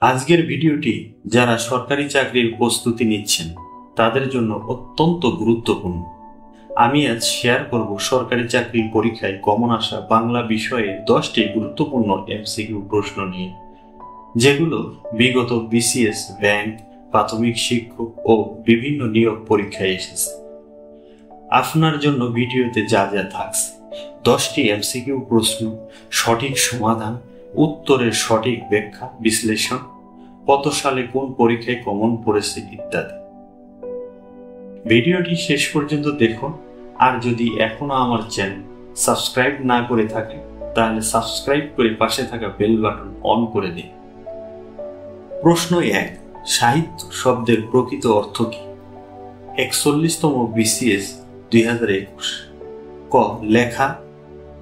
আজকের ভিডিওটি যারা সরকারি চাকরির প্রস্তুতি নিচ্ছেন তাদের জন্য অত্যন্ত গুরুত্বপূর্ণ। আমি আজ শেয়ার করব সরকারি চাকরির পরীক্ষায় কমন আসা বাংলা বিষয়ে 10টি গুরুত্বপূর্ণ এমসিকিউ প্রশ্ন নিয়ে, যেগুলো বিগত বিসিএস, ব্যাংক, প্রাথমিক শিক্ষক ও বিভিন্ন নিয়োগ পরীক্ষায় এসেছে। আপনার জন্য ভিডিওতে যা যা থাকছে: 10টি এমসিকিউ প্রশ্ন, সঠিক সমাধান, উত্তরের সঠিক ব্যাখ্যা বিশ্লেষণ, কত সালে কোন পরীক্ষায় কমন পড়েছে ইত্যাদি। ভিডিওটি শেষ পর্যন্ত দেখুন। আর যদি এখনো আমার চ্যানেল সাবস্ক্রাইব না করে থাকেন তাহলে সাবস্ক্রাইব করে পাশে থাকা বেল বাটন অন করে দিন। প্রশ্ন 1, সাহিত্য শব্দের প্রকৃত অর্থ কি? 41তম বিসিএস 2021। ক, লেখা,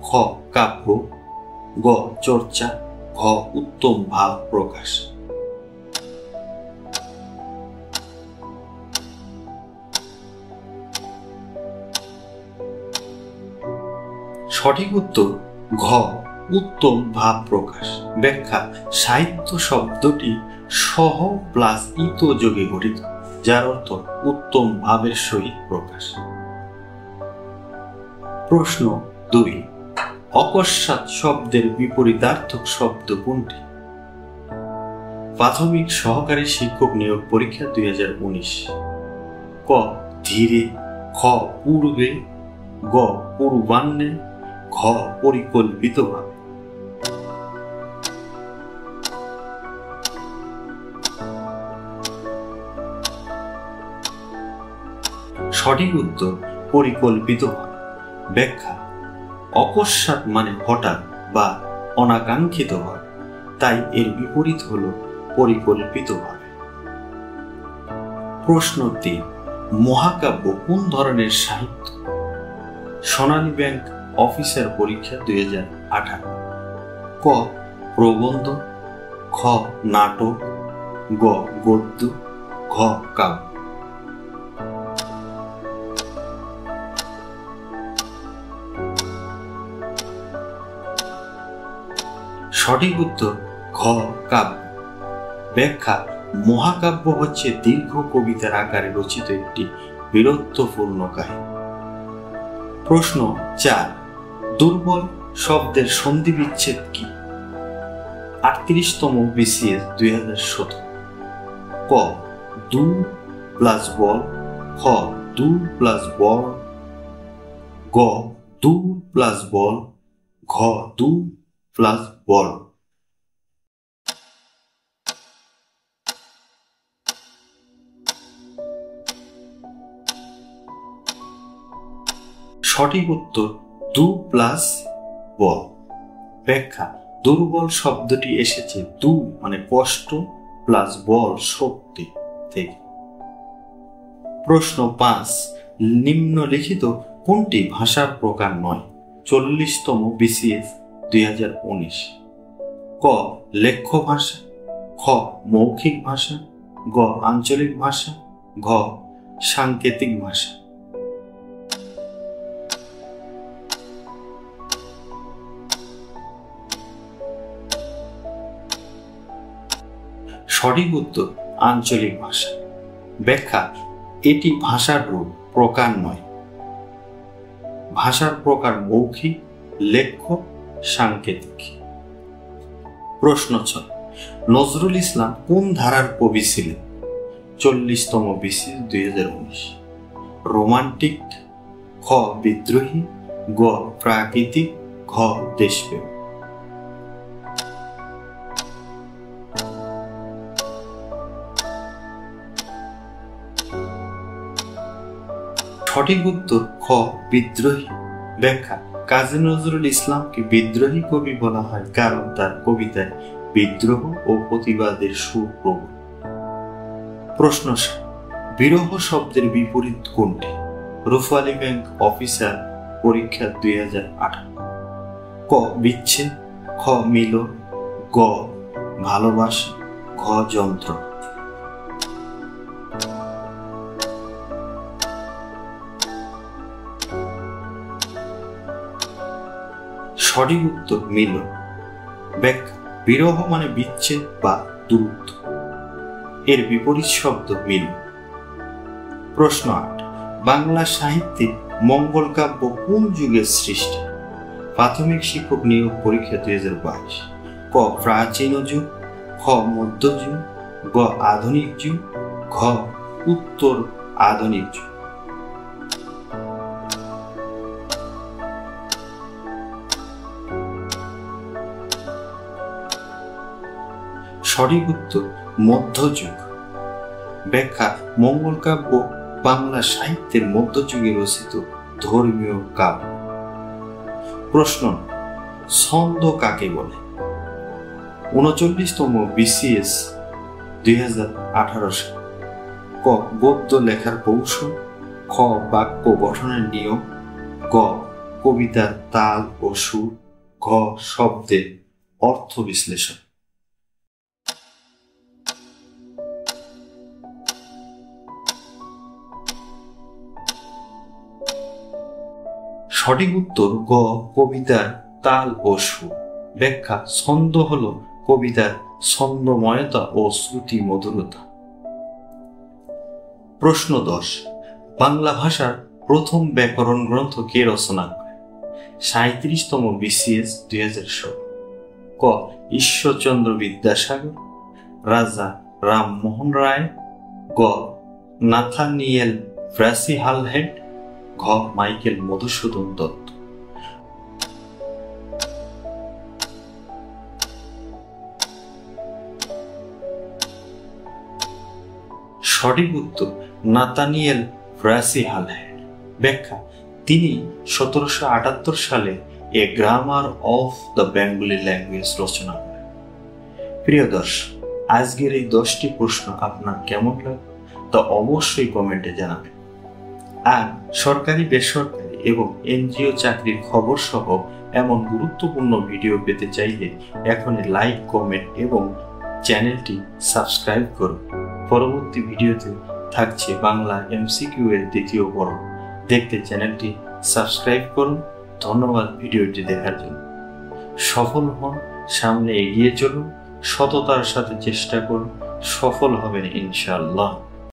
খ, কাব্য, গ, চর্চা, ঘ, উত্তম ভাব প্রকাশ। সঠিক উত্তর ঘ, উত্তম ভাব প্রকাশ। ব্যাখ্যা: সাহিত্য শব্দটি সহ প্লাস ইত যোগে গঠিত, যার অর্থ উত্তম ভাবের সহিত প্রকাশ। প্রশ্ন 2, অকস্মাৎ শব্দের বিপরীতার্থক শব্দ কোনটি? প্রাথমিক সহকারী শিক্ষক নিয়োগ পরীক্ষা 2019। ক, ধীরে, খ, পূর্বে, গ, পূর্বাহ্নে, ঘ, পরিকল্পিতভাবে। সঠিক উত্তর পরিকল্পিতভাবে। ব্যাখ্যা: অকস্মাৎ মানে হঠাৎ বা অনাকাঙ্ক্ষিতভাবে, তাই এর বিপরীত হল পরিকল্পিতভাবে। প্রশ্ন 3, মহাকাব্য কোন ধরনের সাহিত্য? সোনালী ব্যাংক অফিসার পরীক্ষা 2018। ক, প্রবন্ধ, খ, নাটক, গ, গদ্য, ঘ, কাব্য। সঠিক উত্তর ঘ, কাব্য। ব্যাখ্যা: মহাকাব্য হচ্ছে দীর্ঘ কবিতার আকারে রচিত একটি বীরত্বপূর্ণ কাহিনী। প্রশ্ন 4, দুর্বল শব্দের সন্ধি বিচ্ছেদ কি? 38তম বিসিএস 2017। ক, দু প্লাস বল, খ, দু প্লাস বল, গ, দু প্লাস বল, ঘ, দু প্লাস বল। সঠিক উত্তর দু প্লাস বল। ব্যাখ্যা: দুর্বল শব্দটি এসেছে দু মানে কষ্ট প্লাস বল শক্তি থেকে। প্রশ্ন 5, নিম্নলিখিত কোনটি ভাষার প্রকার নয়? 40তম বিসিএস 2019। ক, লেখ্য ভাষা, খ, মৌখিক ভাষা, গ, আঞ্চলিক ভাষা, ঘ, সাংকেতিক ভাষা। সঠিক উত্তর আঞ্চলিক ভাষা। ব্যাখ্যা: এটি ভাষার রূপ, প্রকার নয়। ভাষার প্রকার মৌখিক, লেখ্য, সাংকেতিক। প্রশ্ন 6, নজরুল ইসলাম কোন ধারার কবি ছিলেন? 40তম বিসিএস 2019। রোমান্টিক, খ, বিদ্রোহী, গ, প্রাকৃতিক, ঘ, দেশপ্রেম। সঠিক উত্তর খ, বিদ্রোহী। ব্যাখ্যা: কাজী নজরুল ইসলামকে বিদ্রোহী কবি বলা হয় কারণ তার কবিতায় বিদ্রোহ ও প্রতিবাদের সুর প্রবল। প্রশ্ন 7, বিরহ শব্দের বিপরীত কোনটি? রূপালী ব্যাংক অফিসার পরীক্ষা 2018। ক, বিচ্ছেদ, খ, মিলন, গ, ভালোবাসা, ঘ, যন্ত্র। সঠিক উত্তর মিলন। ব্যাখ্যা: বিরহ মানে বিচ্ছেদ বা দূরত্ব। এর বিপরীত শব্দ মিল। প্রশ্ন 8, বাংলা সাহিত্যে মঙ্গল কাব্য কোন যুগের সৃষ্টি? প্রাথমিক শিক্ষক নিয়োগ পরীক্ষা 2022। ক প্রাচীন যুগ, খ মধ্যযুগ, গ আধুনিক যুগ, ঘ উত্তর আধুনিক যুগ। সঠিক উত্তর মধ্যযুগ। ব্যাখ্যা: মঙ্গল কাব্য বাংলা সাহিত্যের মধ্যযুগে রচিত ধর্মীয় কাব্য। প্রশ্ন: ছন্দ কাকে বলে? 39তম BCS 2018 সাল। ক গদ্য লেখার কৌশল, খ বাক্য গঠনের নিয়ম, গ কবিতার তাল ও সুর, ঘ শব্দের অর্থ বিশ্লেষণ। সঠিক উত্তর গ কবিতার তাল ও সুর। ব্যাখ্যা: ছন্দ হল কবিতার ছন্দময়তা ও শ্রুতি মধুরতা। প্রশ্ন 10, বাংলা ভাষার প্রথম ব্যাকরণ গ্রন্থ কে রচনা করে? 37তম BCS 2016। ক ঈশ্বরচন্দ্র বিদ্যাসাগর, রাজা রামমোহন রায়, গ নাথানিয়েল ব্রাসি-হালহেড, ঘ মাইকেল মধুসূদন দত্ত। সঠিক উত্তর নাথানিয়েল ব্রাসি-হালহেড। ব্যাখ্যা: তিনি 1778 সালে a grammar of the Bengali language রচনা করেন। প্রিয় দর্শক, আজকের এই 10টি প্রশ্ন আপনার কেমন লাগলো তা অবশ্যই কমেন্টে জানাবেন। আর সরকারি, বেসরকারি এবং NGO চাকরির খবর সহ এমন গুরুত্বপূর্ণ ভিডিও পেতে চাইলে এখনই লাইক, কমেন্ট এবং চ্যানেলটি সাবস্ক্রাইব করুন। পরবর্তী ভিডিওতে থাকছে বাংলা MCQ এর দ্বিতীয় পর্ব। দেখতে চ্যানেলটি সাবস্ক্রাইব করুন। ধন্যবাদ ভিডিওটি দেখার জন্য। সফল হন, সামনে এগিয়ে চলুন, সততার সাথে চেষ্টা করুন, সফল হবেন ইনশাআল্লাহ।